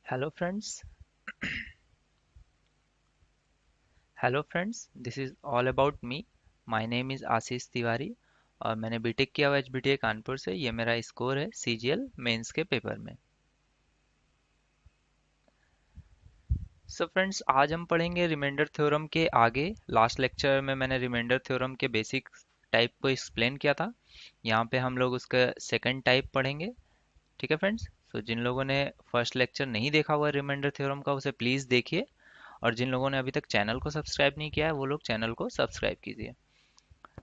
Hello friends. Hello friends. This is all about me. My name is आशीष तिवारी और मैंने BTech किया हुआ एचबीटीए कानपुर से। ये मेरा स्कोर है सीजीएल मेंस के पेपर में। सो फ्रेंड्स, आज हम पढ़ेंगे रिमाइंडर थ्योरम के आगे। लास्ट लेक्चर में मैंने रिमाइंडर थ्योरम के बेसिक टाइप को एक्सप्लेन किया था। यहाँ पे हम लोग उसका सेकंड टाइप पढ़ेंगे। ठीक है फ्रेंड्स। सो जिन लोगों ने फर्स्ट लेक्चर नहीं देखा हुआ रिमाइंडर थ्योरम का, उसे प्लीज़ देखिए। और जिन लोगों ने अभी तक चैनल को सब्सक्राइब नहीं किया है, वो लोग चैनल को सब्सक्राइब कीजिए।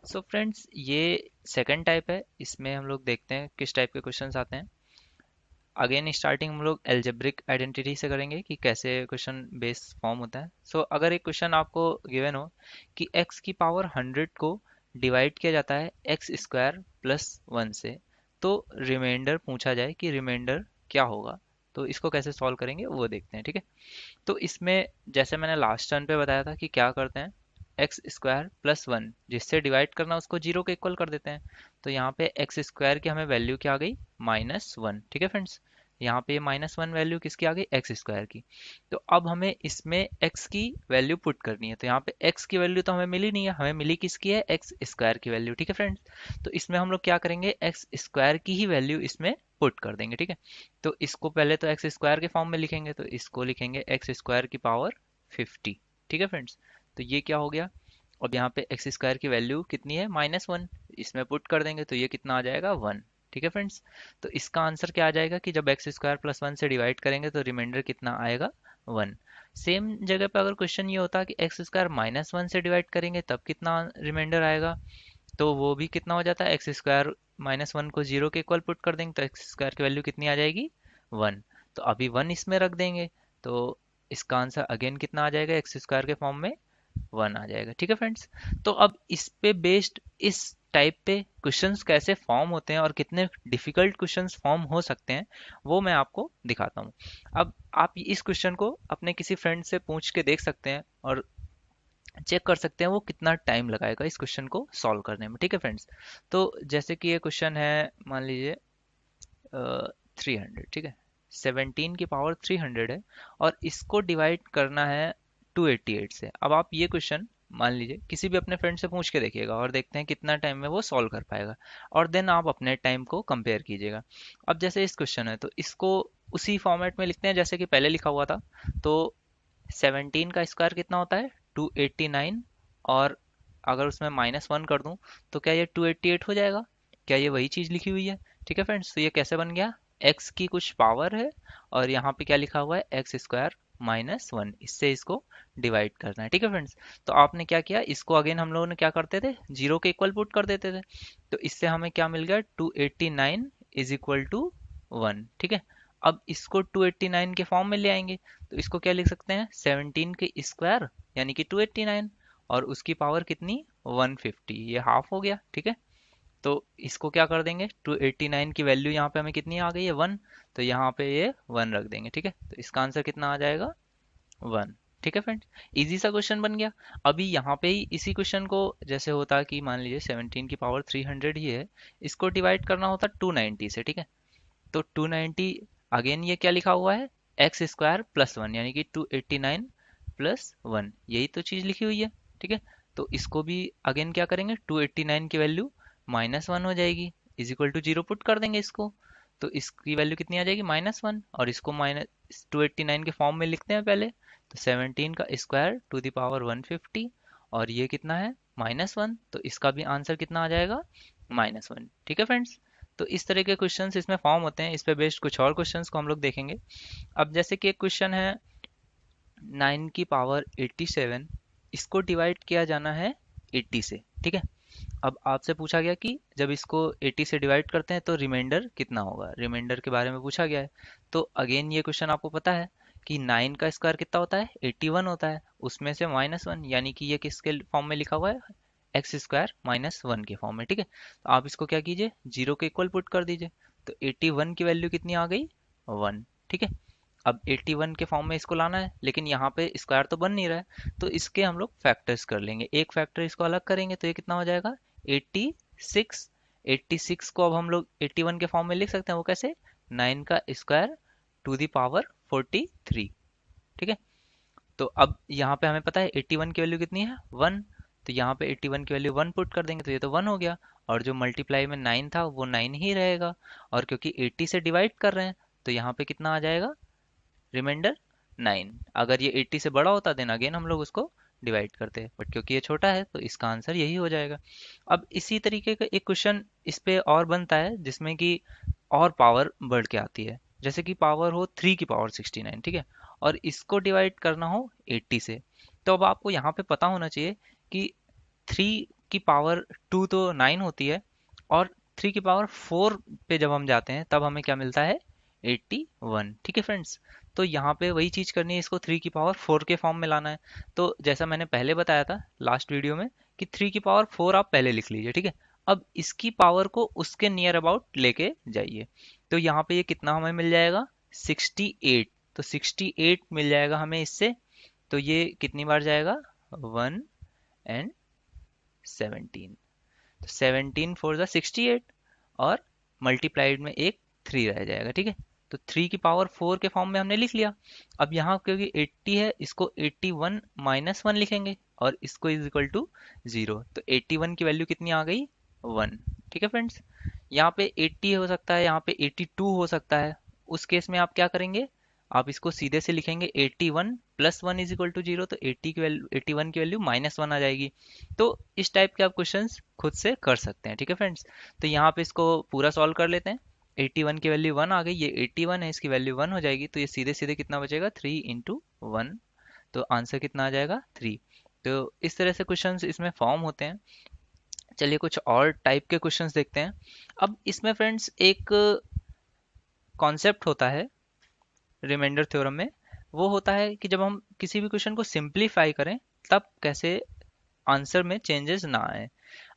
सो फ्रेंड्स, ये सेकंड टाइप है। इसमें हम लोग देखते हैं किस टाइप के क्वेश्चंस आते हैं। अगेन स्टार्टिंग हम लोग एल्जेब्रिक आइडेंटिटी से करेंगे कि कैसे क्वेश्चन बेस फॉर्म होता है। सो अगर एक क्वेश्चन आपको गिवन हो कि x की पावर 100 को डिवाइड किया जाता है एक्स स्क्वायर प्लस 1 से, तो रिमाइंडर पूछा जाए कि रिमाइंडर क्या होगा, तो इसको कैसे सॉल्व करेंगे वो देखते हैं। ठीक है। तो इसमें जैसे मैंने लास्ट टर्न पे बताया था कि क्या करते हैं, एक्स स्क्वायर प्लस 1 जिससे डिवाइड करना उसको जीरो के इक्वल कर देते हैं। तो यहाँ पे एक्स स्क्वायर की हमें वैल्यू क्या आ गई, -1। ठीक है फ्रेंड्स। यहाँ पे -1 वैल्यू किसकी आ गई, एक्स स्क्वायर की। तो अब हमें इसमें एक्स की वैल्यू पुट करनी है। तो यहाँ पे एक्स की वैल्यू तो हमें मिली नहीं है, हमें मिली किसकी है, एक्स स्क्वायर की वैल्यू। ठीक है फ्रेंड्स। तो इसमें हम लोग क्या करेंगे, एक्स स्क्वायर की ही वैल्यू इसमें पुट कर देंगे। ठीक है। तो इसको पहले तो एक्स स्क्वायर के फॉर्म में लिखेंगे, तो इसको लिखेंगे एक्स स्क्वायर की पावर 50। ठीक है फ्रेंड्स। तो ये क्या हो गया, अब यहाँ पे एक्स स्क्वायर की वैल्यू कितनी है, -1। इसमें पुट कर देंगे तो ये कितना आ जाएगा, 1। ठीक है फ्रेंड्स। तो इसका आंसर क्या आ जाएगा कि जब एक्स स्क्वायर प्लस 1 से डिवाइड करेंगे तो रिमाइंडर कितना आएगा, 1। सेम जगह पे अगर क्वेश्चन ये होता कि एक्स स्क्वायर -1 से डिवाइड करेंगे तब कितना रिमाइंडर आएगा, तो वो भी कितना हो जाता है, एक्स स्क्वायर -1 को जीरो के इक्वल पुट कर देंगे तो एक्स स्क्वायर की वैल्यू कितनी आ जाएगी, 1। तो अभी 1 इसमें रख देंगे तो इसका आंसर अगेन कितना आ जाएगा, एक्स स्क्वायर के फॉर्म में 1 आ जाएगा। ठीक है फ्रेंड्स। तो अब इस पे बेस्ड इस टाइप पे क्वेश्चंस कैसे फॉर्म होते हैं और कितने डिफिकल्ट क्वेश्चंस फॉर्म हो सकते हैं, वो मैं आपको दिखाता हूँ। अब आप इस क्वेश्चन को अपने किसी फ्रेंड से पूछ के देख सकते हैं और चेक कर सकते हैं वो कितना टाइम लगाएगा इस क्वेश्चन को सॉल्व करने में। ठीक है फ्रेंड्स। तो जैसे कि ये क्वेश्चन है, मान लीजिए 300। ठीक है। 17 की पावर 300 है और इसको डिवाइड करना है 288 से। अब आप ये क्वेश्चन मान लीजिए किसी भी अपने फ्रेंड से पूछ के देखिएगा और देखते हैं कितना टाइम में वो सॉल्व कर पाएगा, और देन आप अपने टाइम को कंपेयर कीजिएगा। अब जैसे इस क्वेश्चन है तो इसको उसी फॉर्मेट में लिखते हैं जैसे कि पहले लिखा हुआ था। तो 17 का स्क्वायर कितना होता है, 289। और अगर उसमें -1 कर दूं तो क्या ये 288 हो जाएगा, क्या ये वही चीज़ लिखी हुई है। ठीक है फ्रेंड्स। तो ये कैसे बन गया, x की कुछ पावर है और यहाँ पे क्या लिखा हुआ है, एक्स स्क्वायर -1, इससे इसको डिवाइड करना है। ठीक है फ्रेंड्स। तो आपने क्या किया, इसको अगेन हम लोगों ने क्या करते थे, जीरो के इक्वल पुट कर देते थे। तो इससे हमें क्या मिल गया, 289 इज इक्वल टू 1। ठीक है। अब इसको 289 के फॉर्म में ले आएंगे तो इसको क्या लिख सकते हैं, 17 के स्क्वायर यानी कि 289, और उसकी पावर कितनी, 150। ये हाफ हो गया। ठीक है। तो इसको क्या कर देंगे, 289 की वैल्यू यहाँ पे हमें कितनी आ गई है, 1। तो यहाँ पे ये 1 रख देंगे। ठीक है। तो इसका आंसर कितना आ जाएगा, 1। ठीक है फ्रेंड्स। इजी सा क्वेश्चन बन गया। अभी यहाँ पे ही इसी क्वेश्चन को जैसे होता कि मान लीजिए 17 की पावर 300 ही है, इसको डिवाइड करना होता 290 से। ठीक है। तो 290 अगेन ये क्या लिखा हुआ है, एक्स स्क्वायर प्लस 1 यानी कि 289 प्लस 1, यही तो चीज़ लिखी हुई है। ठीक है। तो इसको भी अगेन क्या करेंगे, 289 की वैल्यू -1 हो जाएगी, is equal to zero put कर देंगे इसको। तो इसकी वैल्यू कितनी आ जाएगी, -1, और इसको -289 के फॉर्म में लिखते हैं पहले। तो 17 का स्क्वायर टू द पावर 150, और ये कितना है, -1। तो इसका भी आंसर कितना आ जाएगा, -1। ठीक है फ्रेंड्स। तो इस तरह के क्वेश्चंस इसमें फॉर्म होते हैं। इस पे बेस्ड कुछ और क्वेश्चंस को हम लोग देखेंगे। अब जैसे कि एक क्वेश्चन है 9 की पावर 87, इसको डिवाइड किया जाना है 80 से। ठीक है। अब आपसे पूछा गया कि जब इसको 80 से डिवाइड करते हैं तो रिमाइंडर कितना होगा, रिमाइंडर के बारे में पूछा गया है। तो अगेन ये क्वेश्चन आपको पता है कि 9 का स्क्वायर कितना होता है, 81 होता है, उसमें से -1 यानी कि ये किसके फॉर्म में लिखा हुआ है, एक्स स्क्वायर -1 के फॉर्म में। ठीक है। तो आप इसको क्या कीजिए, जीरो के इक्वल पुट कर दीजिए। तो 81 की वैल्यू कितनी आ गई, 1। ठीक है। अब 81 के फॉर्म में इसको लाना है, लेकिन यहाँ पे स्क्वायर तो बन नहीं रहा है, तो इसके हम लोग फैक्टर्स कर लेंगे। एक फैक्टर इसको अलग करेंगे तो ये कितना हो जाएगा, 86। 86 को अब हम लोग 81 के फॉर्म में लिख सकते हैं, वो कैसे, 9 का स्क्वायर टू द पावर 43। ठीक है, तो अब यहाँ पे हमें पता है 81 की वैल्यू कितनी है, 1। तो यहाँ पे 81 की वैल्यू 1 पुट कर देंगे तो ये तो 1 हो गया, और जो मल्टीप्लाई में 9 था वो 9 ही रहेगा। और क्योंकि 80 से डिवाइड कर रहे हैं तो यहाँ पे कितना आ जाएगा, रिमाइंडर 9। अगर ये 80 से बड़ा होता देन अगेन हम लोग उसको डिवाइड करते, बट क्योंकि ये छोटा है तो इसका आंसर यही हो जाएगा। अब इसी तरीके का एक क्वेश्चन इस पे और बनता है जिसमें कि और पावर बढ़ के आती है, जैसे कि पावर हो 3 की पावर 69, ठीक है, और इसको डिवाइड करना हो 80 से। तो अब आपको यहाँ पे पता होना चाहिए कि 3 की पावर 2 तो 9 होती है, और 3 की पावर 4 पे जब हम जाते हैं तब हमें क्या मिलता है, 81। ठीक है फ्रेंड्स, तो यहाँ पे वही चीज़ करनी है, इसको 3 की पावर 4 के फॉर्म में लाना है। तो जैसा मैंने पहले बताया था लास्ट वीडियो में कि 3 की पावर 4 आप पहले लिख लीजिए, ठीक है। अब इसकी पावर को उसके नियर अबाउट लेके जाइए, तो यहाँ पे ये कितना हमें मिल जाएगा, 68। तो 68 मिल जाएगा हमें इससे। तो ये कितनी बार जाएगा, 1 एंड 17। तो 17 फोर ज़ा 68, और मल्टीप्लाइड में एक 3 रह जाएगा, ठीक है। तो 3 की पावर 4 के फॉर्म में हमने लिख लिया। अब यहाँ क्योंकि 80 है इसको 81 माइनस 1 लिखेंगे, और इसको इज इक्वल टू 0। तो 81 की वैल्यू कितनी आ गई, 1। ठीक है फ्रेंड्स, यहाँ पे 80 हो सकता है, यहाँ पे 82 हो सकता है। उस केस में आप क्या करेंगे, आप इसको सीधे से लिखेंगे 81 प्लस 1 इज इक्वल टू 0। तो 80 की वैल्यू, 81 की वैल्यू माइनस 1 आ जाएगी। तो इस टाइप के आप क्वेश्चंस खुद से कर सकते हैं, ठीक है फ्रेंड्स। तो यहाँ पे इसको पूरा सॉल्व कर लेते हैं। 81 की वैल्यू 1 आ गई, ये 81 है, इसकी वैल्यू 1 हो जाएगी, तो ये सीधे सीधे कितना बचेगा, 3 इंटू 1। तो आंसर कितना आ जाएगा, 3। तो इस तरह से क्वेश्चंस इसमें फॉर्म होते हैं। चलिए कुछ और टाइप के क्वेश्चंस देखते हैं। अब इसमें फ्रेंड्स एक कॉन्सेप्ट होता है रिमाइंडर थ्योरम में, वो होता है कि जब हम किसी भी क्वेश्चन को सिंप्लीफाई करें तब कैसे आंसर में चेंजेस ना आए।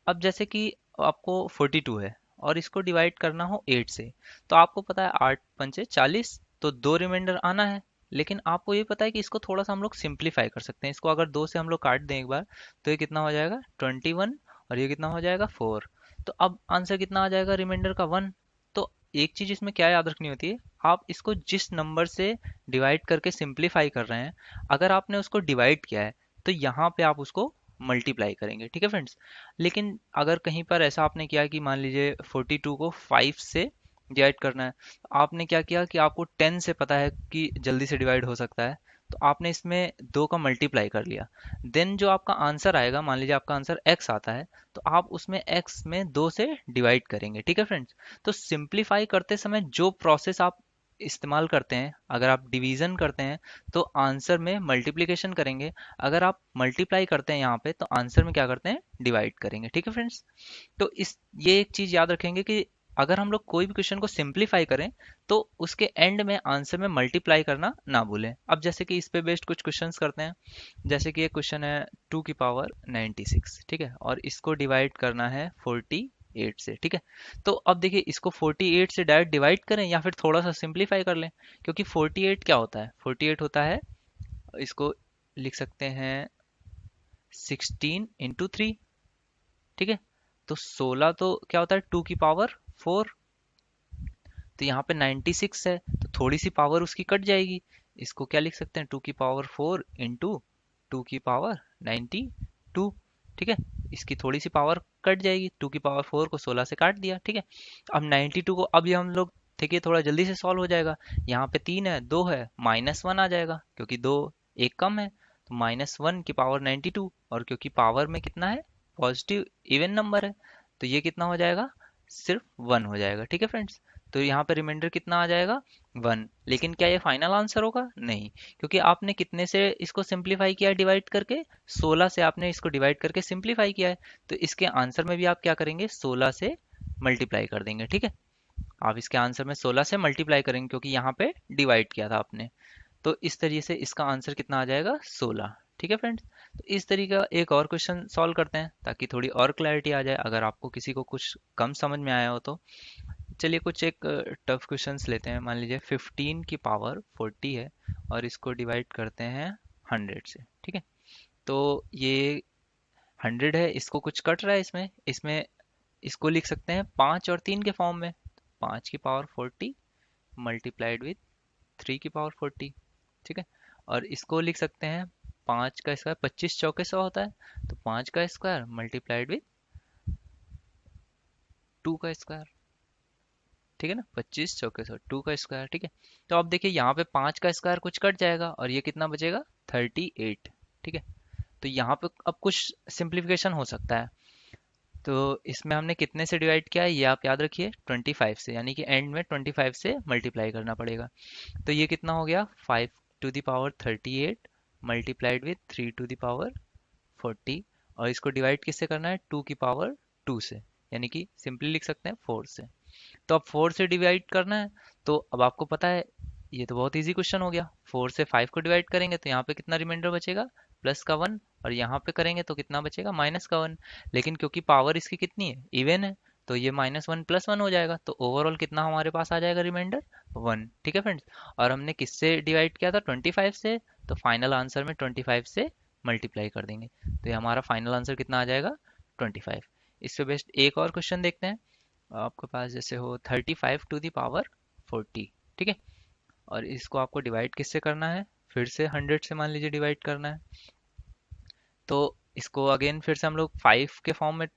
अब जैसे कि आपको 42 है और इसको डिवाइड करना हो 8 से, तो आपको पता है 8 पंचे 40, तो 2 रिमाइंडर आना है। लेकिन आपको ये पता है कि इसको थोड़ा सा हम लोग सिंप्लीफाई कर सकते हैं। इसको अगर 2 से हम लोग काट दें एक बार, तो ये कितना हो जाएगा, 21, और ये कितना हो जाएगा, 4। तो अब आंसर कितना आ जाएगा, रिमाइंडर का 1। तो एक चीज इसमें क्या याद रखनी होती है, आप इसको जिस नंबर से डिवाइड करके सिंप्लीफाई कर रहे हैं, अगर आपने उसको डिवाइड किया है तो यहाँ पे आप उसको मल्टीप्लाई करेंगे, ठीक है फ्रेंड्स। लेकिन अगर कहीं पर ऐसा आपने किया कि मान लीजिए 42 को 5 से डिवाइड करना है, तो आपने क्या किया कि आपको 10 से पता है कि जल्दी से डिवाइड हो सकता है, तो आपने इसमें 2 का मल्टीप्लाई कर लिया। देन जो आपका आंसर आएगा, मान लीजिए आपका आंसर x आता है, तो आप उसमें x में 2 से डिवाइड करेंगे, ठीक है फ्रेंड्स। तो सिंप्लीफाई करते समय जो प्रोसेस आप इस्तेमाल करते हैं, अगर आप डिवीजन करते हैं तो आंसर में मल्टीप्लिकेशन करेंगे, अगर आप मल्टीप्लाई करते हैं यहाँ पे तो आंसर में क्या करते हैं, डिवाइड करेंगे, ठीक है फ्रेंड्स। तो इस ये एक चीज याद रखेंगे कि अगर हम लोग कोई भी क्वेश्चन को सिंप्लीफाई करें तो उसके एंड में आंसर में मल्टीप्लाई करना ना भूलें। अब जैसे कि इस पे बेस्ड कुछ क्वेश्चंस करते हैं। जैसे कि एक क्वेश्चन है 2 की पावर 96, ठीक है, और इसको डिवाइड करना है 48 से, ठीक है। तो अब देखिए इसको 48 से डायरेक्ट डिवाइड करें या फिर थोड़ा सा सिंप्लीफाई कर लें, क्योंकि 48 क्या होता है, 48 होता है, इसको लिख सकते हैं 16 × 3, ठीक है। तो 16 तो क्या होता है, 2 की पावर 4। तो यहाँ पे 96 है तो थोड़ी सी पावर उसकी कट जाएगी, इसको क्या लिख सकते हैं, 2 की पावर 4 इंटू 2 की पावर 92, ठीक है। इसकी थोड़ी सी पावर कट जाएगी, 2 की पावर 4 को 16 से काट दिया, ठीक है। अब 92 को अब ये हम लोग देखिए थोड़ा जल्दी से सॉल्व हो जाएगा। यहाँ पे 3 है, 2 है, -1 आ जाएगा क्योंकि 2 एक कम है, तो -1 की पावर 92, और क्योंकि पावर में कितना है, पॉजिटिव इवन नंबर है, तो ये कितना हो जाएगा, सिर्फ 1 हो जाएगा, ठीक है फ्रेंड्स। तो यहाँ पे रिमाइंडर कितना आ जाएगा, 1। लेकिन क्या ये फाइनल आंसर होगा, नहीं, क्योंकि आपने कितने से इसको सिंप्लीफाई किया है, डिवाइड करके 16 से आपने इसको डिवाइड करके सिंप्लीफाई किया है। तो इसके आंसर में भी आप क्या करेंगे, 16 से मल्टीप्लाई कर देंगे, ठीक है। आप इसके आंसर में 16 से मल्टीप्लाई करेंगे क्योंकि यहाँ पे डिवाइड किया था आपने। तो इस तरीके से इसका आंसर कितना आ जाएगा, 16, ठीक है फ्रेंड्स। तो इस तरीके का एक और क्वेश्चन सॉल्व करते हैं ताकि थोड़ी और क्लैरिटी आ जाए, अगर आपको किसी को कुछ कम समझ में आया हो तो। चलिए कुछ एक टफ क्वेश्चंस लेते हैं। मान लीजिए 15 की पावर 40 है और इसको डिवाइड करते हैं 100 से, ठीक है। तो ये 100 है, इसको कुछ कट रहा है इसमें इसमें इसको लिख सकते हैं 5 और 3 के फॉर्म में। 5 की पावर 40 मल्टीप्लाइड विथ 3 की पावर 40, ठीक है। और इसको लिख सकते हैं 5 का स्क्वायर, 25 चौके 100 होता है, तो 5 का स्क्वायर मल्टीप्लाइड विथ 2 का स्क्वायर, ठीक है ना। 25 चौके 100, 2 का स्क्वायर, ठीक है। तो अब देखिए यहाँ पे 5 का स्क्वायर कुछ कट जाएगा और ये कितना बचेगा, 38, ठीक है। तो यहाँ पे अब कुछ सिंप्लीफिकेशन हो सकता है। तो इसमें हमने कितने से डिवाइड किया है ये आप याद रखिए, 25 से, यानी कि एंड में 25 से मल्टीप्लाई करना पड़ेगा। तो ये कितना हो गया, 5 to the power 38 multiplied with 3 to the power 40, और इसको डिवाइड किससे करना है, 2 की पावर 2 से, यानी कि सिंपली लिख सकते हैं 4 से। तो अब 4 से डिवाइड करना है, तो अब आपको पता है ये तो बहुत इजी क्वेश्चन हो गया। 4 से 5 को डिवाइड करेंगे तो यहाँ पे कितना रिमाइंडर बचेगा, +1, और यहाँ पे करेंगे तो कितना बचेगा, -1। लेकिन क्योंकि पावर इसकी कितनी है, इवन है, तो ये -1 + 1 हो जाएगा, तो ओवरऑल कितना हमारे पास आ जाएगा रिमाइंडर, 1, ठीक है फ्रेंड्स। और हमने किससे डिवाइड किया था, 25 से, तो फाइनल आंसर में 25 से मल्टीप्लाई कर देंगे, तो ये हमारा फाइनल आंसर कितना आ जाएगा, 25। इससे बेस्ट एक और क्वेश्चन देखते हैं। आपके पास जैसे हो 35 to the power 40, ठीक है। और इसको आपको डिवाइड किससे करना है, फिर से 100 से मान लीजिए डिवाइड करना है। तो इसको अगेन फिर से हम लोग 5 के फॉर्म में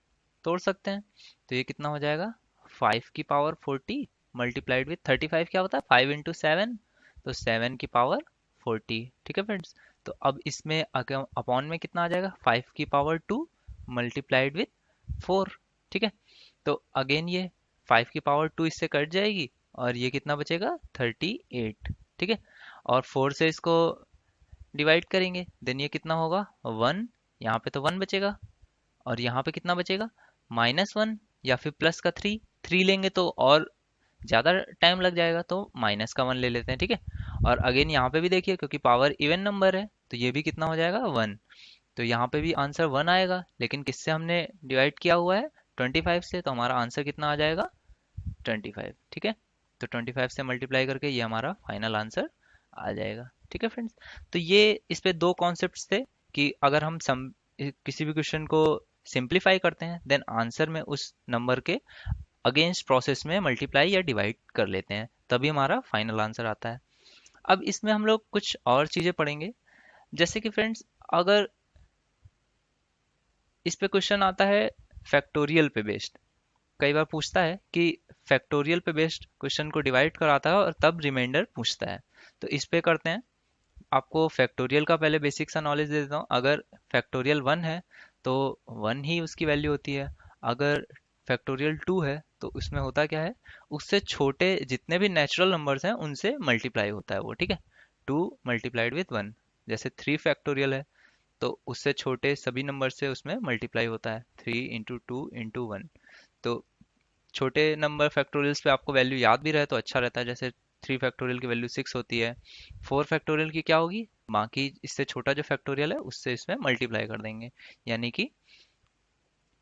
तोड़ सकते हैं। तो ये कितना हो जाएगा, 5 की पावर 40 मल्टीप्लाइड विथ 35 क्या होता है, 5 × 7, तो 7 की पावर 40, ठीक है फ्रेंड्स। तो अब इसमें अपॉन में कितना आ जाएगा, 5 की पावर 2 मल्टीप्लाइड विथ 4, ठीक है। तो अगेन ये 5 की पावर 2 इससे कट जाएगी और ये कितना बचेगा, 38, ठीक है। और 4 से इसको डिवाइड करेंगे, देन ये कितना होगा, 1, यहाँ पे तो 1 बचेगा, और यहाँ पे कितना बचेगा, -1, या फिर प्लस का 3, 3 लेंगे तो और ज़्यादा टाइम लग जाएगा, तो -1 ले लेते हैं, ठीक है। और अगेन यहाँ पे भी देखिए, क्योंकि पावर इवन नंबर है तो ये भी कितना हो जाएगा, 1। तो यहाँ पे भी आंसर 1 आएगा, लेकिन किससे हमने डिवाइड किया हुआ है, 25 से, तो हमारा आंसर कितना आ जाएगा, 25, ठीक है। तो 25 से मल्टीप्लाई करके ये हमारा फाइनल आंसर आ जाएगा, ठीक है फ्रेंड्स। तो ये इस पे दो कॉन्सेप्ट्स थे कि अगर हम किसी भी क्वेश्चन को सिंप्लीफाई करते हैं, देन आंसर में उस नंबर के अगेंस्ट प्रोसेस में मल्टीप्लाई या डिवाइड कर लेते हैं, तभी हमारा फाइनल आंसर आता है। अब इसमें हम लोग कुछ और चीज़ें पढ़ेंगे, जैसे कि फ्रेंड्स अगर इस पे क्वेश्चन आता है फैक्टोरियल पे बेस्ड, कई बार पूछता है कि फैक्टोरियल पे बेस्ड क्वेश्चन को डिवाइड कराता है और तब रिमाइंडर पूछता है। तो इस पे करते हैं, आपको फैक्टोरियल का पहले बेसिक सा नॉलेज दे देता हूँ। अगर फैक्टोरियल 1 है तो 1 ही उसकी वैल्यू होती है। अगर फैक्टोरियल 2 है तो उसमें होता क्या है, उससे छोटे जितने भी नेचुरल नंबर्स हैं उनसे मल्टीप्लाई होता है वो, ठीक है। 2 मल्टीप्लाइड विथ 1, जैसे 3 फैक्टोरियल है तो उससे छोटे सभी नंबर से उसमें मल्टीप्लाई होता है, 3 × 2 × 1। तो छोटे नंबर फैक्टोरियल्स पे आपको वैल्यू याद भी रहे तो अच्छा रहता है, जैसे 3 फैक्टोरियल की वैल्यू 6 होती है, 4 फैक्टोरियल की क्या होगी, बाकी इससे छोटा जो फैक्टोरियल है उससे इसमें मल्टीप्लाई कर देंगे, यानी कि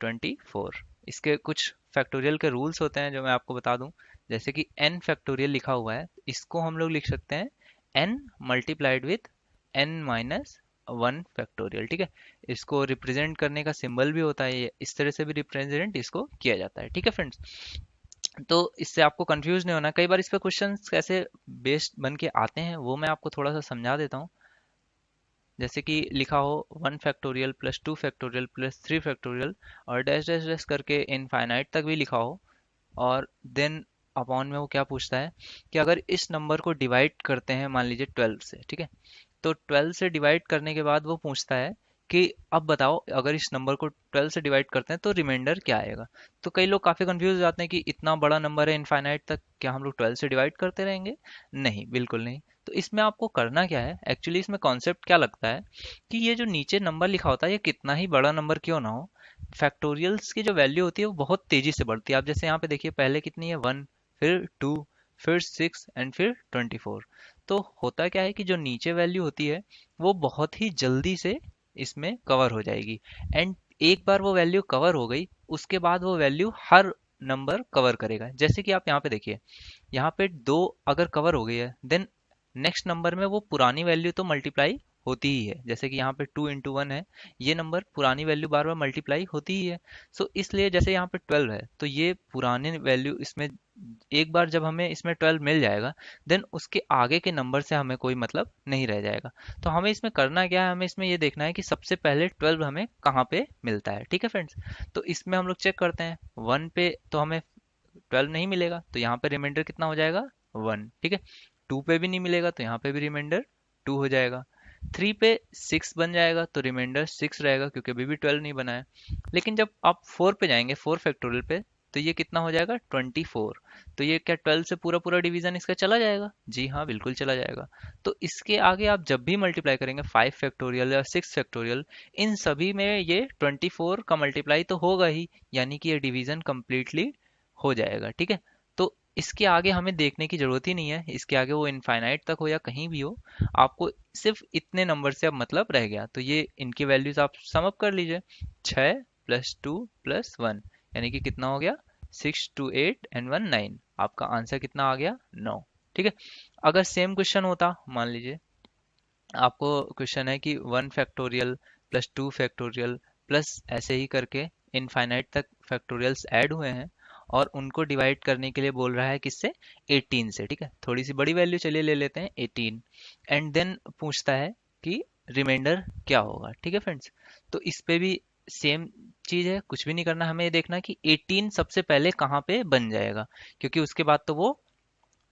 24। इसके कुछ फैक्टोरियल के रूल्स होते हैं जो मैं आपको बता दूं, जैसे कि n फैक्टोरियल लिखा हुआ है, इसको हम लोग लिख सकते हैं n multiplied with n-1 factorial, ठीक है। इसको रिप्रेजेंट करने का सिंबल भी होता है, इस तरह से भी रिप्रेजेंट इसको किया जाता है, ठीक है फ्रेंड्स। तो इससे आपको कंफ्यूज नहीं होना, कई बार इस पे क्वेश्चंस कैसे बेस्ड बन के आते हैं वो मैं आपको थोड़ा सा समझा देता हूँ। जैसे कि लिखा हो 1 factorial plus 2 factorial plus 3 factorial और डैश डैश डैश करके इनफाइनाइट तक भी लिखा हो, और देन अपॉन में वो क्या पूछता है कि अगर इस नंबर को डिवाइड करते हैं मान लीजिए 12 से, ठीक है। तो 12 से डिवाइड करने के बाद वो पूछता है कि अब बताओ अगर इस नंबर को 12 से डिवाइड करते हैं तो रिमाइंडर क्या आएगा। तो कई लोग काफ़ी कंफ्यूज हो जाते हैं कि इतना बड़ा नंबर है इनफाइनाइट तक, क्या हम लोग 12 से डिवाइड करते रहेंगे, नहीं बिल्कुल नहीं। तो इसमें आपको करना क्या है, एक्चुअली इसमें कॉन्सेप्ट क्या लगता है कि ये जो नीचे नंबर लिखा होता है ये कितना ही बड़ा नंबर क्यों ना हो, फैक्टोरियल्स की जो वैल्यू होती है वो बहुत तेजी से बढ़ती है। आप जैसे यहाँ पे देखिए, पहले कितनी है, 1, फिर 2, फिर 6 एंड फिर 24। तो होता क्या है कि जो नीचे वैल्यू होती है वो बहुत ही जल्दी से इसमें कवर हो जाएगी, एंड एक बार वो वैल्यू कवर हो गई उसके बाद वो वैल्यू हर नंबर कवर करेगा। जैसे कि आप यहाँ पे देखिए, यहाँ पे 2 अगर कवर हो गई है, देन नेक्स्ट नंबर में वो पुरानी वैल्यू तो मल्टीप्लाई होती ही है। जैसे कि यहाँ पे 2 × 1 है, ये नंबर पुरानी वैल्यू बार बार मल्टीप्लाई होती ही है। सो इसलिए जैसे यहाँ पे 12 है तो ये पुराने वैल्यू इसमें एक बार जब हमें इसमें 12 मिल जाएगा, देन उसके आगे के नंबर से हमें कोई मतलब नहीं रह जाएगा। तो हमें इसमें करना क्या है, हमें इसमें ये देखना है कि सबसे पहले 12 हमें कहाँ पे मिलता है। ठीक है फ्रेंड्स, तो इसमें हम लोग चेक करते हैं। 1 पे तो हमें 12 नहीं मिलेगा, तो यहाँ पे रिमाइंडर कितना हो जाएगा, 1। ठीक है, 2 पे भी नहीं मिलेगा, तो यहाँ पे भी रिमाइंडर 2 हो जाएगा। 3 पे 6 बन जाएगा, तो रिमाइंडर 6 रहेगा, क्योंकि अभी भी 12 नहीं बना है। लेकिन जब आप 4 पे जाएंगे, 4 फैक्टोरियल पे, तो ये कितना हो जाएगा, 24। तो ये क्या 12 से पूरा पूरा डिवीजन इसका चला जाएगा? जी हाँ, बिल्कुल चला जाएगा। तो इसके आगे आप जब भी मल्टीप्लाई करेंगे 5 फैक्टोरियल या 6 फैक्टोरियल, इन सभी में ये 24 का मल्टीप्लाई तो होगा ही, यानी कि ये डिवीजन कंप्लीटली हो जाएगा। ठीक है, तो इसके आगे हमें देखने की जरूरत ही नहीं है, इसके आगे वो इनफाइनाइट तक हो या कहीं भी हो, आपको सिर्फ इतने नंबर से अब मतलब रह गया। तो ये इनकी वैल्यूज आप सम अप कर लीजिए। 6 प्लस 2 प्लस 1, यानी कि कितना हो गया, 6 2 8 एंड 1 9। आपका आंसर कितना आ गया, 9। ठीक है, अगर सेम क्वेश्चन होता, मान लीजिए आपको क्वेश्चन है कि 1 फैक्टोरियल प्लस 2 फैक्टोरियल प्लस ऐसे ही करके इनफाइनाइट तक फैक्टोरियल्स ऐड हुए हैं, और उनको डिवाइड करने के लिए बोल रहा है किससे, 18 से। ठीक है, थोड़ी सी बड़ी वैल्यू चलिए ले लेते हैं 18, एंड देन पूछता है कि रिमाइंडर क्या होगा। ठीक है फ्रेंड्स, तो इस पे भी सेम चीज है, कुछ भी नहीं करना, हमें ये देखना है कि 18 सबसे पहले कहाँ पे बन जाएगा, क्योंकि उसके बाद तो वो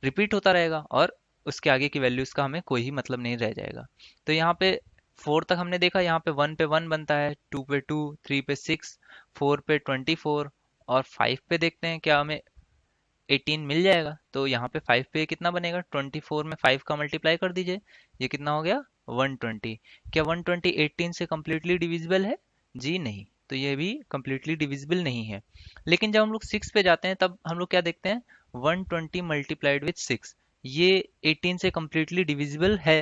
रिपीट होता रहेगा, और उसके आगे की वैल्यूज का हमें कोई ही मतलब नहीं रह जाएगा। तो यहाँ पे 4 तक हमने देखा, यहाँ पे 1 पे 1 बनता है, 2 पे 2, 3 पे 6, 4 पे 24, और 5 पे देखते हैं क्या हमें 18 मिल जाएगा। तो यहाँ पे 5 पे कितना बनेगा, 24 में 5 का मल्टीप्लाई कर दीजिए, ये कितना हो गया, 120। क्या 120 18 से कम्प्लीटली डिविजिबल है? जी नहीं, तो ये भी कम्प्लीटली डिविजिबल नहीं है। लेकिन जब हम लोग 6 पे जाते हैं, तब हम लोग क्या देखते हैं, 120 मल्टीप्लाइड विथ 6, ये 18 से कम्प्लीटली डिविजिबल है।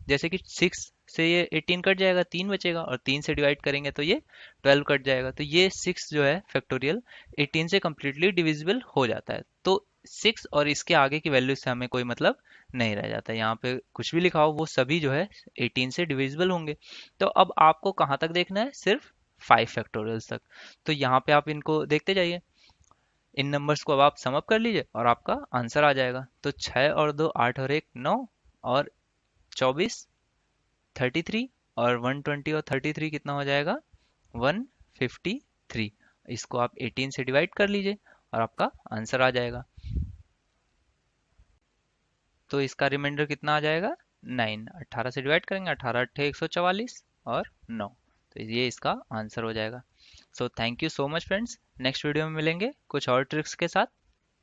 जैसे कि 6 से ये 18 कट जाएगा, 3 बचेगा, और 3 से डिवाइड करेंगे तो ये 12 कट जाएगा। तो ये 6 जो है फैक्टोरियल 18 से कम्प्लीटली डिविजिबल हो जाता है। तो 6 और इसके आगे की वैल्यू से हमें कोई मतलब नहीं रह जाता। यहाँ पे कुछ भी लिखा हो वो सभी जो है 18 से डिविजिबल होंगे। तो अब आपको कहाँ तक देखना है, सिर्फ 5 फैक्टोरियल्स तक। तो यहाँ पे आप इनको देखते जाइए, इन नंबर्स को अब आप सम अप कर लीजिए और आपका आंसर आ जाएगा। तो 6 और 2 8 और 1 9, और 24 33, और 120 और 33 कितना हो जाएगा, 153। इसको आप 18 से डिवाइड कर लीजिए और आपका आंसर आ जाएगा। तो इसका रिमाइंडर कितना आ जाएगा, 9। 18 से डिवाइड करेंगे, 18 अट्ठे 144 और 9, तो ये इसका आंसर हो जाएगा। So thank you so much friends, next video में मिलेंगे कुछ और ट्रिक्स के साथ।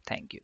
Thank you.